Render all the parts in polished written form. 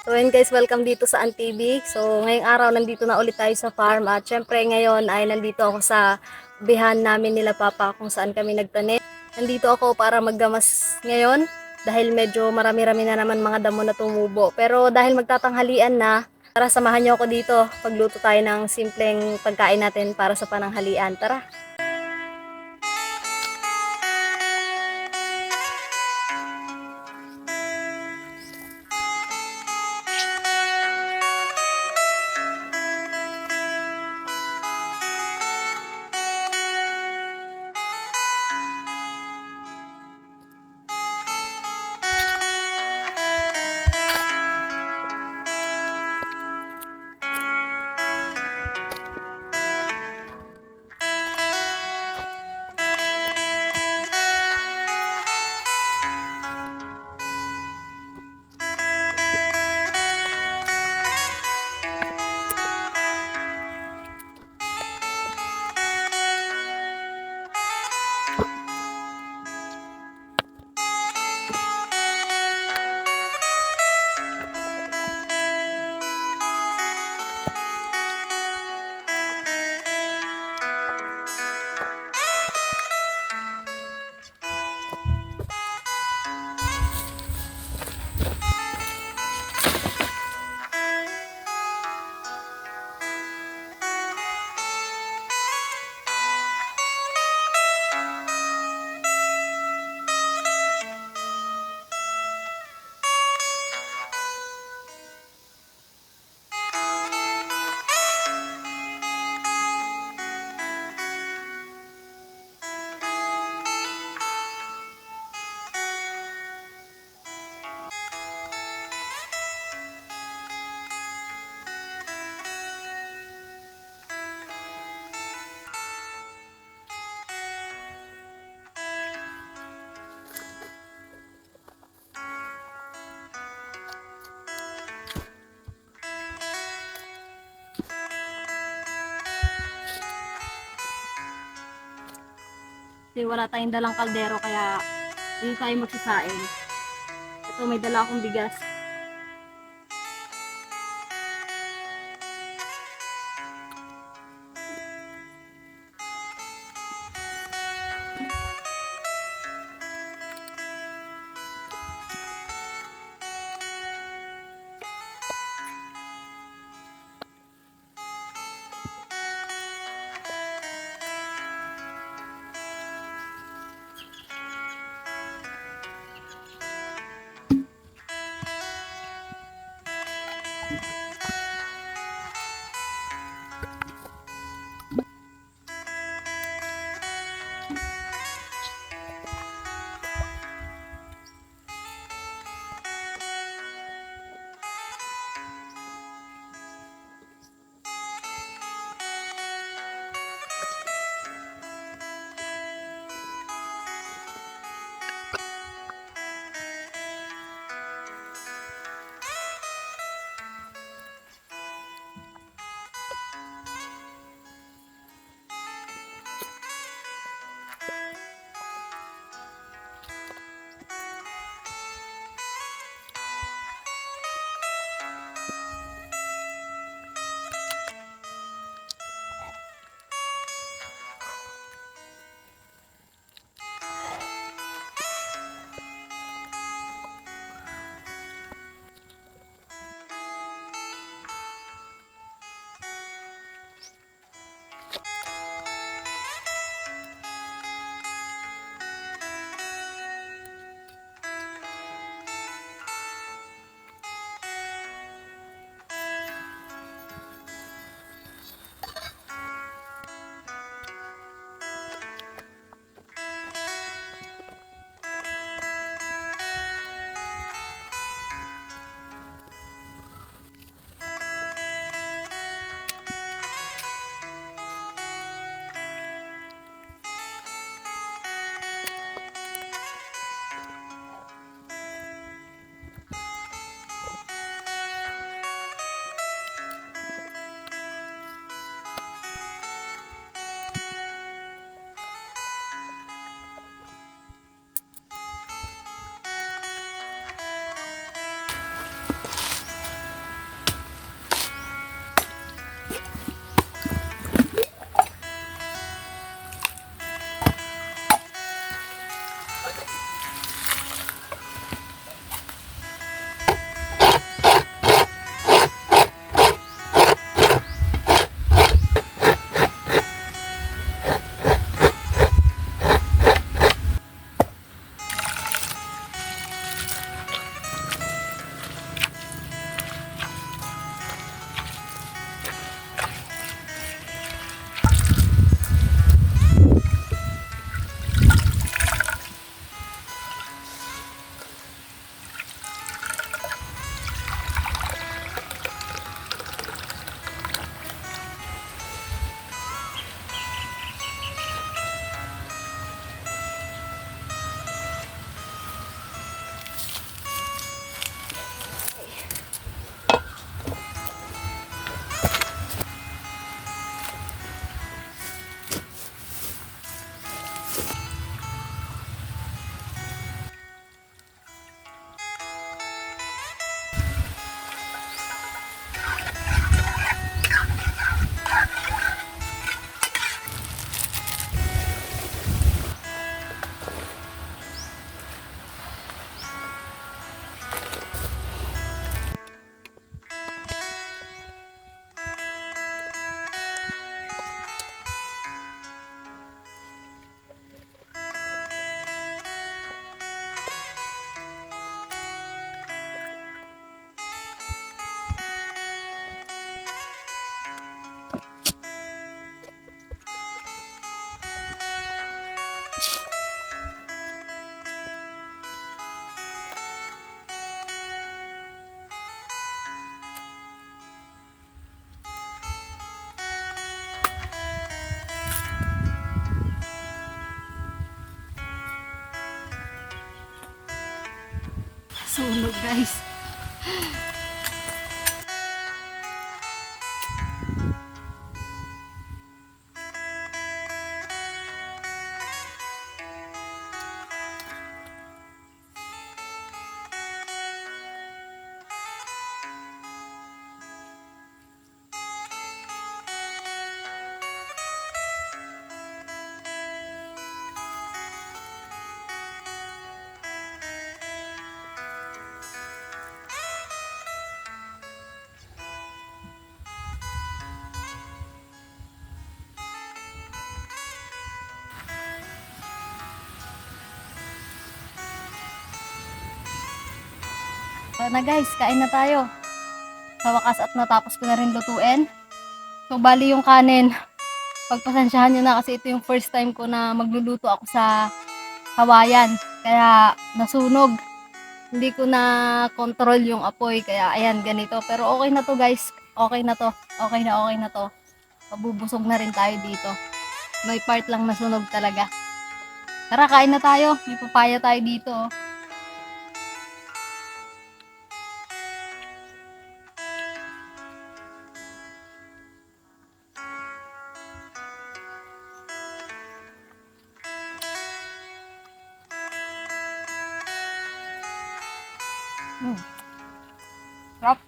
So ayun guys, welcome dito sa AnTV. So ngayong araw nandito na ulit tayo sa farm at syempre ngayon ay nandito ako sa bihan namin nila Papa kung saan kami nagtanim. Nandito ako para maggamas ngayon dahil medyo marami-rami na naman mga damo na tumubo. Pero dahil magtatanghalian na, tara samahan niyo ako dito. Pagluto tayo ng simpleng pagkain natin para sa pananghalian. Tara! Kasi wala tayong dalang kaldero kaya hindi tayo magsasain. Ito may dala akong bigas. Sunog guys. So na guys, kain na tayo. Sa wakas at natapos ko na rin lutuin. So bali yung kanin, pagpasensyahan nyo na kasi ito yung first time ko na magluluto ako sa Hawaiian. Kaya nasunog. Hindi ko na control yung apoy. Kaya ayan, ganito. Pero okay na to guys. Okay na to. Okay na to. Mabubusog na rin tayo dito. May part lang nasunog talaga. Tara, kain na tayo. May papaya tayo dito. Oh. Sarap.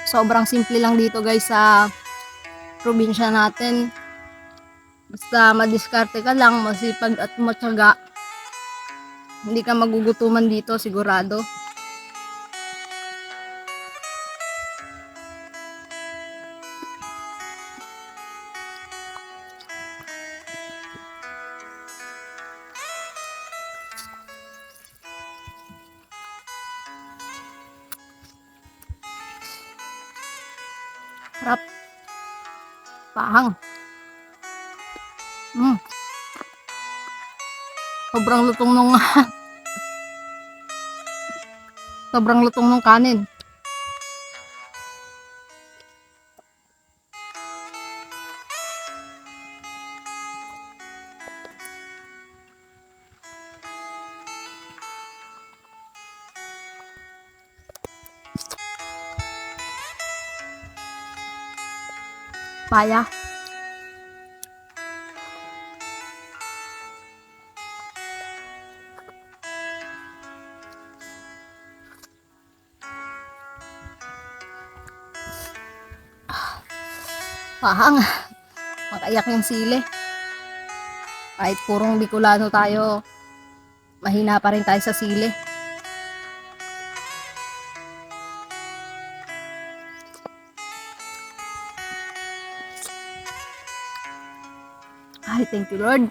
Sobrang simple lang dito guys sa probinsya natin. Basta madiskarte ka lang, masipag at matyaga. Hindi ka magugutuman dito sigurado. Sarap. Pahang. Sobrang lutong nung sobrang lutong nung kanin. Paya. Pahang. Makaiyak yung sili. Kahit purong Bicolano tayo, mahina pa rin tayo sa sili. Ay, thank you Lord.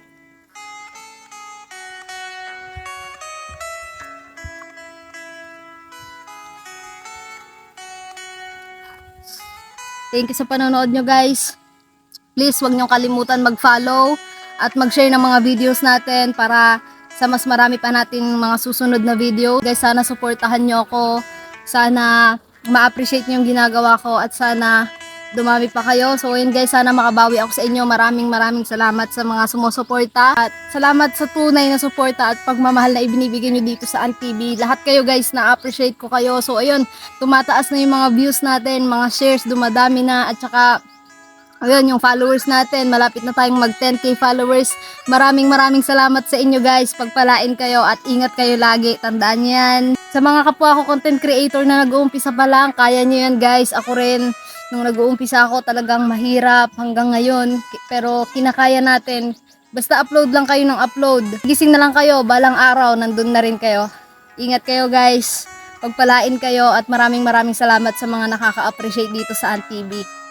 Thank you sa panonood nyo guys. Please wag nyo kalimutan mag-follow at mag-share ng mga videos natin para sa mas marami pa nating mga susunod na video. Guys, sana suportahan nyo ako. Sana ma-appreciate nyo yung ginagawa ko at sana dumami pa kayo. So yun guys, sana makabawi ako sa inyo. Maraming salamat sa mga sumusuporta. At salamat sa tunay na suporta at pagmamahal na ibinibigay nyo dito sa AnTV. Lahat kayo guys, na-appreciate ko kayo. So ayun, tumataas na yung mga views natin, mga shares, dumadami na. At saka, ayun, yung followers natin, malapit na tayong mag 10k followers. Maraming salamat sa inyo guys. Pagpalain kayo at ingat kayo lagi. Tandaan nyo yan. Sa mga kapwa ko content creator na nag-uumpisa pa lang, kaya nyo yan guys. Ako rin, nung nag-uumpisa ako talagang mahirap hanggang ngayon. Pero kinakaya natin. Basta upload lang kayo ng upload. Gising na lang kayo, balang araw, nandun na rin kayo. Ingat kayo guys. Pagpalain kayo at maraming salamat sa mga nakaka-appreciate dito sa Antibik.